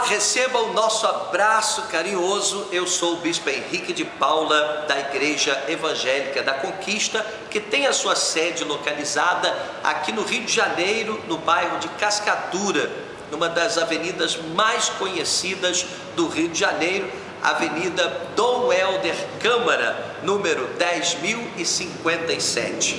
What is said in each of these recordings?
Receba o nosso abraço carinhoso. Eu sou o Bispo Henrique de Paula, da Igreja Evangélica da Conquista, que tem a sua sede localizada aqui no Rio de Janeiro, no bairro de Cascadura, numa das avenidas mais conhecidas do Rio de Janeiro, Avenida Dom Helder Câmara, número 10.057.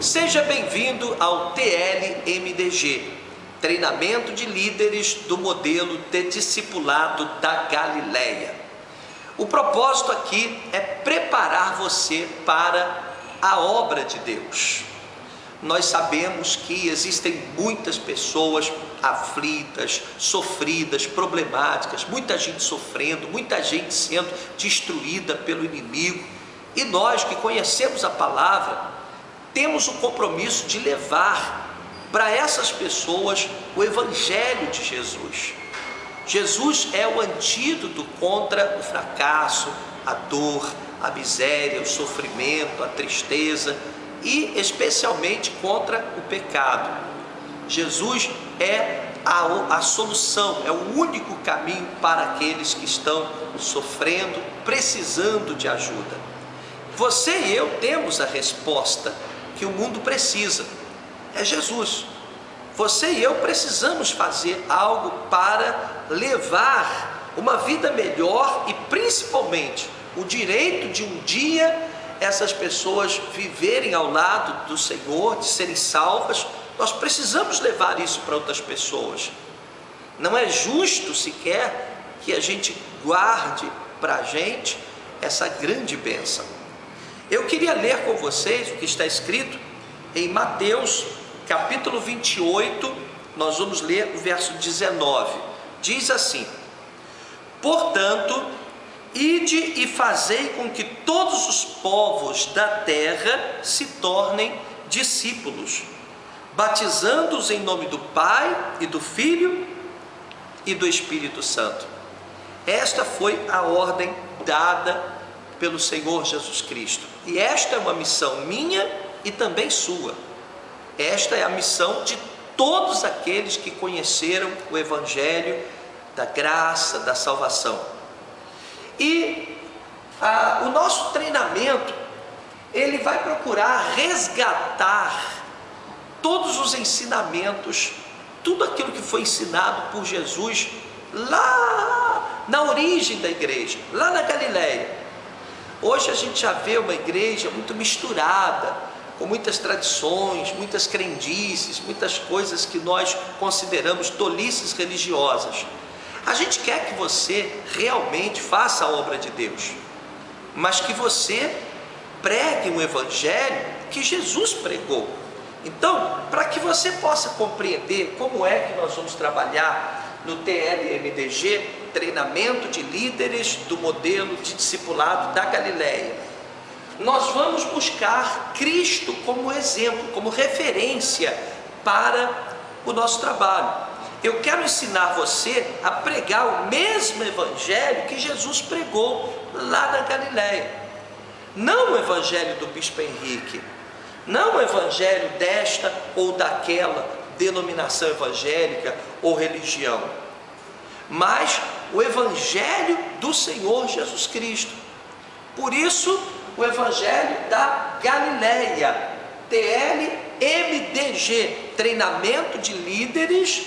Seja bem-vindo ao TLMDG, Treinamento de Líderes do Modelo de Discipulado da Galileia. O propósito aqui é preparar você para a obra de Deus. Nós sabemos que existem muitas pessoas aflitas, sofridas, problemáticas, muita gente sofrendo, muita gente sendo destruída pelo inimigo. E nós que conhecemos a palavra, temos o compromisso de levar para essas pessoas o Evangelho de Jesus. Jesus é o antídoto contra o fracasso, a dor, a miséria, o sofrimento, a tristeza e especialmente contra o pecado. Jesus é a solução, é o único caminho para aqueles que estão sofrendo, precisando de ajuda. Você e eu temos a resposta que o mundo precisa. É Jesus. Você e eu precisamos fazer algo para levar uma vida melhor e principalmente o direito de um dia essas pessoas viverem ao lado do Senhor, de serem salvas. Nós precisamos levar isso para outras pessoas. Não é justo sequer que a gente guarde para a gente essa grande bênção. Eu queria ler com vocês o que está escrito em Mateus capítulo 28, nós vamos ler o verso 19, diz assim: portanto, ide e fazei com que todos os povos da terra se tornem discípulos, batizando-os em nome do Pai e do Filho e do Espírito Santo. Esta foi a ordem dada pelo Senhor Jesus Cristo, e esta é uma missão minha e também sua. Esta é a missão de todos aqueles que conheceram o Evangelho da graça, da salvação. E o nosso treinamento, ele vai procurar resgatar todos os ensinamentos, tudo aquilo que foi ensinado por Jesus lá na origem da igreja, lá na Galileia. Hoje a gente já vê uma igreja muito misturada, com muitas tradições, muitas crendices, muitas coisas que nós consideramos tolices religiosas. A gente quer que você realmente faça a obra de Deus, mas que você pregue um evangelho que Jesus pregou. Então, para que você possa compreender como é que nós vamos trabalhar no TLMDG, Treinamento de Líderes do Modelo de Discipulado da Galileia, nós vamos buscar Cristo como exemplo, como referência para o nosso trabalho. Eu quero ensinar você a pregar o mesmo evangelho que Jesus pregou lá na Galileia. Não o evangelho do Bispo Henrique, não o evangelho desta ou daquela denominação evangélica ou religião, mas o evangelho do Senhor Jesus Cristo. Por isso, o Evangelho da Galileia, TLMDG, Treinamento de Líderes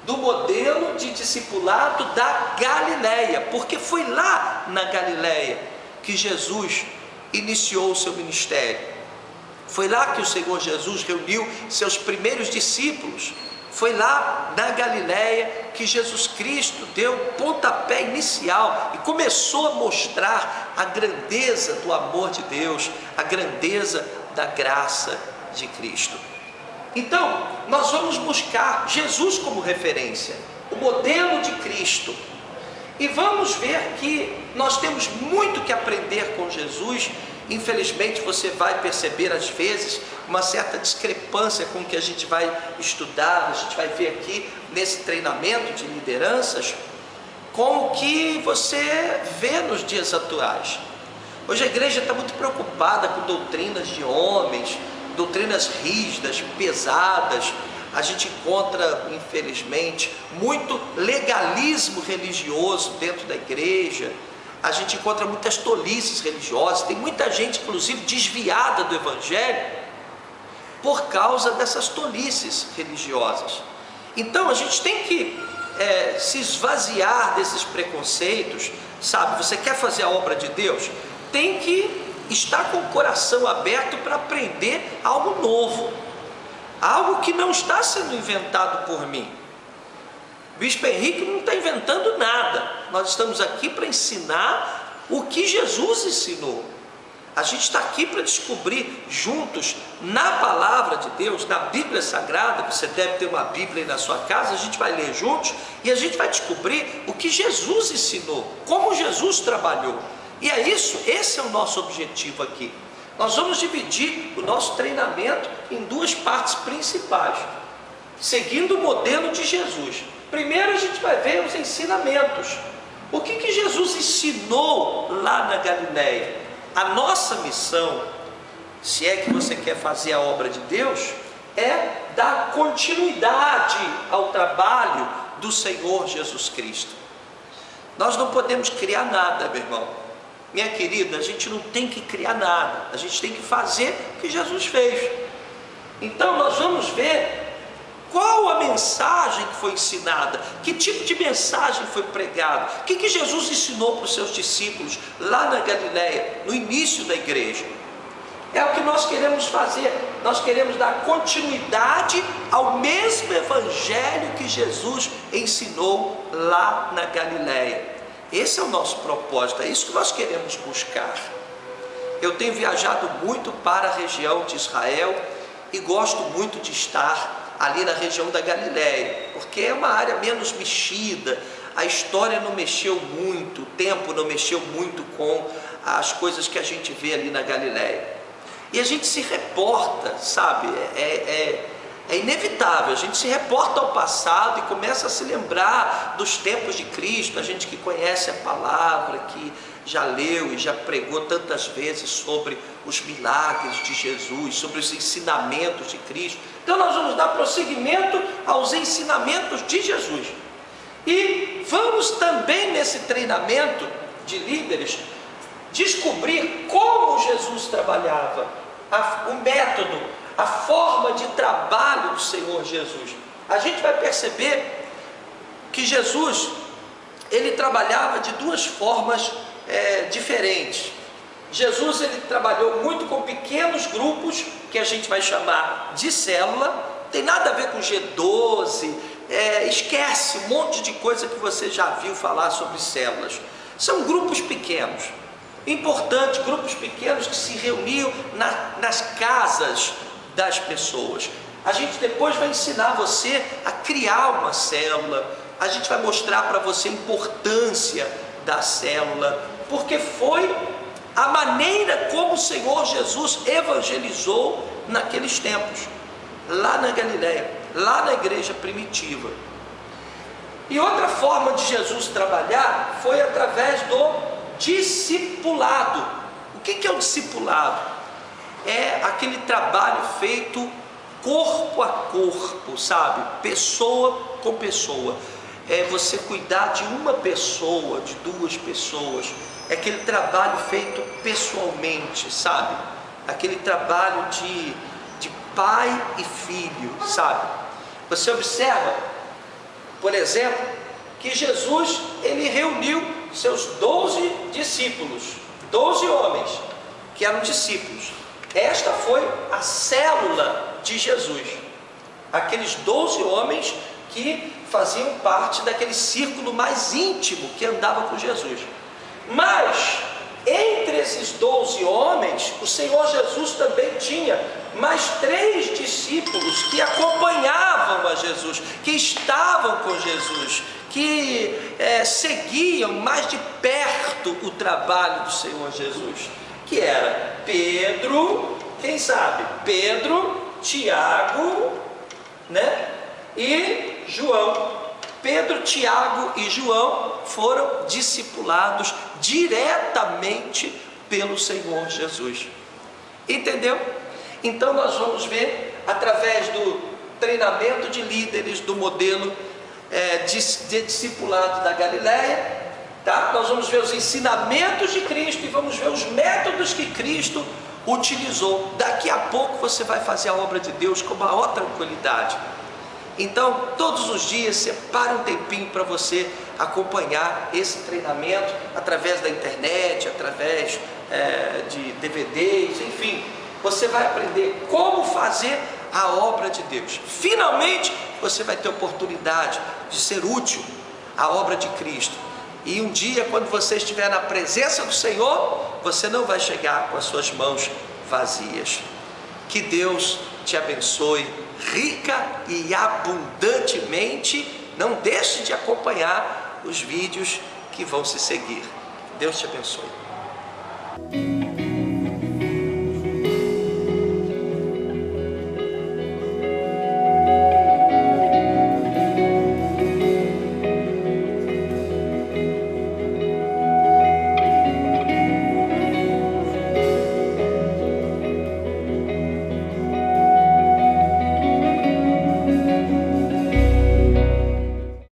do Modelo de Discipulado da Galileia, porque foi lá na Galileia que Jesus iniciou o seu ministério. Foi lá que o Senhor Jesus reuniu seus primeiros discípulos. Foi lá na Galileia que Jesus Cristo deu o pontapé inicial e começou a mostrar a grandeza do amor de Deus, a grandeza da graça de Cristo. Então, nós vamos buscar Jesus como referência, o modelo de Cristo. E vamos ver que nós temos muito que aprender com Jesus. Infelizmente você vai perceber às vezes uma certa discrepância com o que a gente vai estudar, a gente vai ver aqui nesse treinamento de lideranças, com o que você vê nos dias atuais. Hoje a igreja está muito preocupada com doutrinas de homens, doutrinas rígidas, pesadas, a gente encontra, infelizmente, muito legalismo religioso dentro da igreja, a gente encontra muitas tolices religiosas, tem muita gente, inclusive, desviada do Evangelho por causa dessas tolices religiosas. Então a gente tem que se esvaziar desses preconceitos, sabe? Você quer fazer a obra de Deus? Tem que estar com o coração aberto para aprender algo novo, algo que não está sendo inventado por mim. O Bispo Henrique não está inventando nada, nós estamos aqui para ensinar o que Jesus ensinou. A gente está aqui para descobrir juntos, na palavra de Deus, na Bíblia Sagrada. Você deve ter uma Bíblia aí na sua casa, a gente vai ler juntos e a gente vai descobrir o que Jesus ensinou, como Jesus trabalhou. E é isso, esse é o nosso objetivo aqui. Nós vamos dividir o nosso treinamento em duas partes principais, seguindo o modelo de Jesus. Primeiro a gente vai ver os ensinamentos. O que Jesus ensinou lá na Galileia? A nossa missão, se é que você quer fazer a obra de Deus, é dar continuidade ao trabalho do Senhor Jesus Cristo. Nós não podemos criar nada, meu irmão. Minha querida, a gente não tem que criar nada, a gente tem que fazer o que Jesus fez. Então nós vamos ver qual a mensagem que foi ensinada, que tipo de mensagem foi pregada, o que Jesus ensinou para os seus discípulos lá na Galileia, no início da igreja. É o que nós queremos fazer, nós queremos dar continuidade ao mesmo evangelho que Jesus ensinou lá na Galileia. Esse é o nosso propósito, é isso que nós queremos buscar. Eu tenho viajado muito para a região de Israel e gosto muito de estar ali na região da Galileia, porque é uma área menos mexida, a história não mexeu muito, o tempo não mexeu muito com as coisas que a gente vê ali na Galileia. E a gente se reporta, sabe, é inevitável, a gente se reporta ao passado e começa a se lembrar dos tempos de Cristo, a gente que conhece a palavra, que já leu e já pregou tantas vezes sobre os milagres de Jesus, sobre os ensinamentos de Cristo. Então nós vamos dar prosseguimento aos ensinamentos de Jesus. E vamos também nesse treinamento de líderes descobrir como Jesus trabalhava, o método, a forma de trabalho do Senhor Jesus. A gente vai perceber que Jesus, ele trabalhava de duas formas diferentes. Jesus, ele trabalhou muito com pequenos grupos, que a gente vai chamar de célula. Tem nada a ver com G12, esquece um monte de coisa que você já viu falar sobre células. São grupos pequenos, importantes, grupos pequenos que se reuniam nas casas das pessoas. A gente depois vai ensinar você a criar uma célula, a gente vai mostrar para você a importância da célula, porque foi a maneira como o Senhor Jesus evangelizou naqueles tempos, lá na Galileia, lá na igreja primitiva. E outra forma de Jesus trabalhar foi através do discipulado. O que é o discipulado? É aquele trabalho feito corpo a corpo, sabe? Pessoa com pessoa. É você cuidar de uma pessoa, de duas pessoas. É aquele trabalho feito pessoalmente, sabe? Aquele trabalho de pai e filho, sabe? Você observa, por exemplo, que Jesus, ele reuniu seus 12 discípulos, 12 homens que eram discípulos. Esta foi a célula de Jesus, aqueles 12 homens que faziam parte daquele círculo mais íntimo que andava com Jesus. Mas entre esses 12 homens, o Senhor Jesus também tinha mais 3 discípulos que acompanhavam a Jesus, que estavam com Jesus, que seguiam mais de perto o trabalho do Senhor Jesus, que era Pedro, quem sabe? Pedro, Tiago, né? E João. Pedro, Tiago e João foram discipulados diretamente pelo Senhor Jesus. Entendeu? Então nós vamos ver através treinamento de líderes do modelo de discipulado da Galileia. Tá? Nós vamos ver os ensinamentos de Cristo e vamos ver os métodos que Cristo utilizou. Daqui a pouco você vai fazer a obra de Deus com maior tranquilidade. Então, todos os dias, separe um tempinho para você acompanhar esse treinamento através da internet, através de DVDs, enfim. Você vai aprender como fazer a obra de Deus. Finalmente, você vai ter oportunidade de ser útil à obra de Cristo. E um dia, quando você estiver na presença do Senhor, você não vai chegar com as suas mãos vazias. Que Deus te abençoe rica e abundantemente. Não deixe de acompanhar os vídeos que vão se seguir. Deus te abençoe.